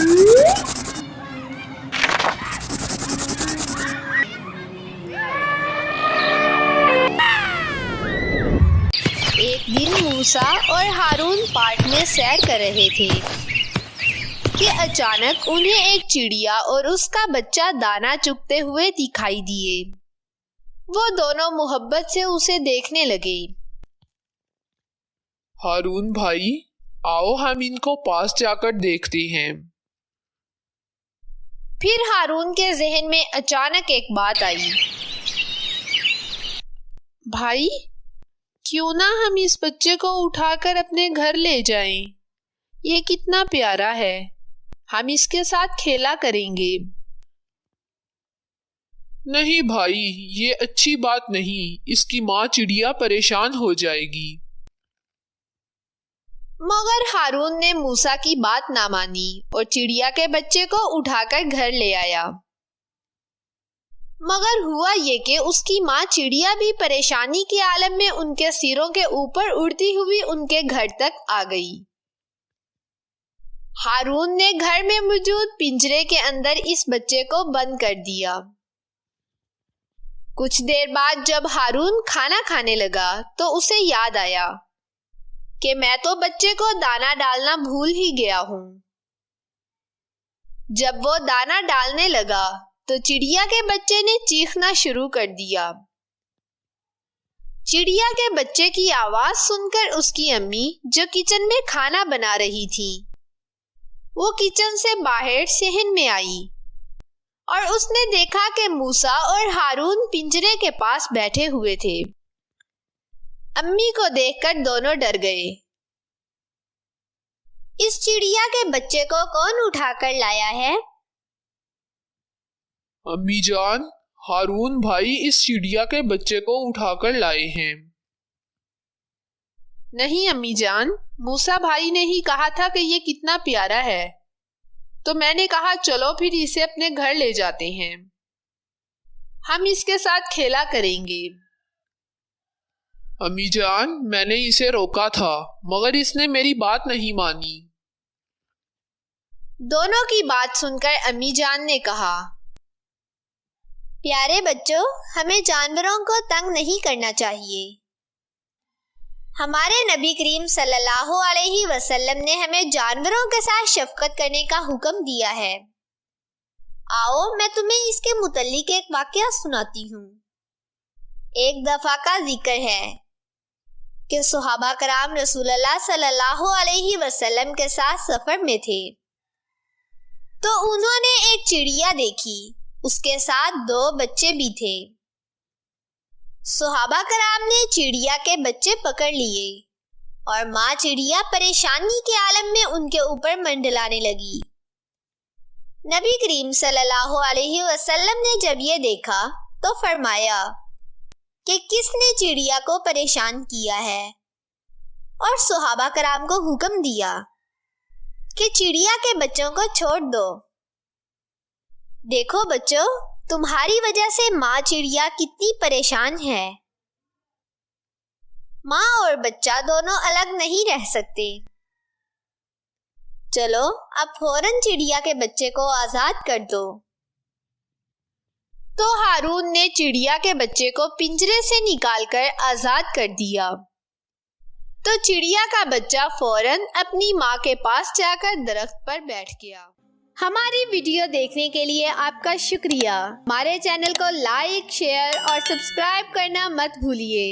ایک دن موسیٰ اور ہارون پارک میں سیر کر رہے تھے کہ اچانک انہیں ایک چڑیا اور اس کا بچہ دانا چگتے ہوئے دکھائی دیے۔ وہ دونوں محبت سے اسے دیکھنے لگے۔ ہارون بھائی، آؤ ہم ان کو پاس جا کر دیکھتے ہیں۔ پھر ہارون کے ذہن میں اچانک ایک بات آئی۔ بھائی، کیوں نہ ہم اس بچے کو اٹھا کر اپنے گھر لے جائیں؟ یہ کتنا پیارا ہے، ہم اس کے ساتھ کھیلا کریں گے۔ نہیں بھائی، یہ اچھی بات نہیں، اس کی ماں چڑیا پریشان ہو جائے گی۔ مگر ہارون نے موسیٰ کی بات نہ مانی اور چڑیا کے بچے کو اٹھا کر گھر لے آیا۔ مگر ہوا یہ کہ اس کی ماں چڑیا بھی پریشانی کے عالم میں ان کے سروں کے اوپر اڑتی ہوئی ان کے گھر تک آ گئی۔ ہارون نے گھر میں موجود پنجرے کے اندر اس بچے کو بند کر دیا۔ کچھ دیر بعد جب ہارون کھانا کھانے لگا تو اسے یاد آیا کہ میں تو بچے کو دانا ڈالنا بھول ہی گیا ہوں۔ جب وہ دانا ڈالنے لگا تو چڑیا کے بچے نے چیخنا شروع کر دیا۔ چڑیا کے بچے کی آواز سن کر اس کی امی جو کچن میں کھانا بنا رہی تھی، وہ کچن سے باہر صحن میں آئی اور اس نے دیکھا کہ موسیٰ اور ہارون پنجرے کے پاس بیٹھے ہوئے تھے۔ امی کو دیکھ کر دونوں ڈر گئے۔ اس چڑیا کے بچے کو کون اٹھا کر لایا ہے؟ امی جان، ہارون بھائی اس چڑیا کے بچے کو اٹھا کر لائے ہیں۔ نہیں امی جان، موسیٰ بھائی نے ہی کہا تھا کہ یہ کتنا پیارا ہے، تو میں نے کہا چلو پھر اسے اپنے گھر لے جاتے ہیں، ہم اس کے ساتھ کھیلا کریں گے۔ امی جان، میں نے اسے روکا تھا مگر اس نے میری بات نہیں مانی۔ دونوں کی بات سن کر امی جان نے کہا، پیارے بچوں، ہمیں جانوروں کو تنگ نہیں کرنا چاہیے۔ ہمارے نبی کریم صلی اللہ علیہ وسلم نے ہمیں جانوروں کے ساتھ شفقت کرنے کا حکم دیا ہے۔ آؤ میں تمہیں اس کے متعلق ایک واقعہ سناتی ہوں۔ ایک دفعہ کا ذکر ہے کہ صحابہ کرام رسول اللہ صلی اللہ علیہ وسلم کے ساتھ سفر میں تھے، تو انہوں نے ایک چڑیا دیکھی، اس کے ساتھ 2 بچے بھی تھے۔ صحابہ کرام نے چڑیا کے بچے پکڑ لیے اور ماں چڑیا پریشانی کے عالم میں ان کے اوپر منڈلانے لگی۔ نبی کریم صلی اللہ علیہ وسلم نے جب یہ دیکھا تو فرمایا کہ کس نے چڑیا کو پریشان کیا ہے، اور صحابہ کرام کو حکم دیا کہ چڑیا کے بچوں کو چھوڑ دو۔ دیکھو بچوں، تمہاری وجہ سے ماں چڑیا کتنی پریشان ہے۔ ماں اور بچہ دونوں الگ نہیں رہ سکتے۔ چلو اب فوراً چڑیا کے بچے کو آزاد کر دو۔ تو ہارون نے چڑیا کے بچے کو پنجرے سے نکال کر آزاد کر دیا۔ تو چڑیا کا بچہ فوراً اپنی ماں کے پاس جا کر درخت پر بیٹھ گیا۔ ہماری ویڈیو دیکھنے کے لیے آپ کا شکریہ۔ ہمارے چینل کو لائک، شیئر اور سبسکرائب کرنا مت بھولیے۔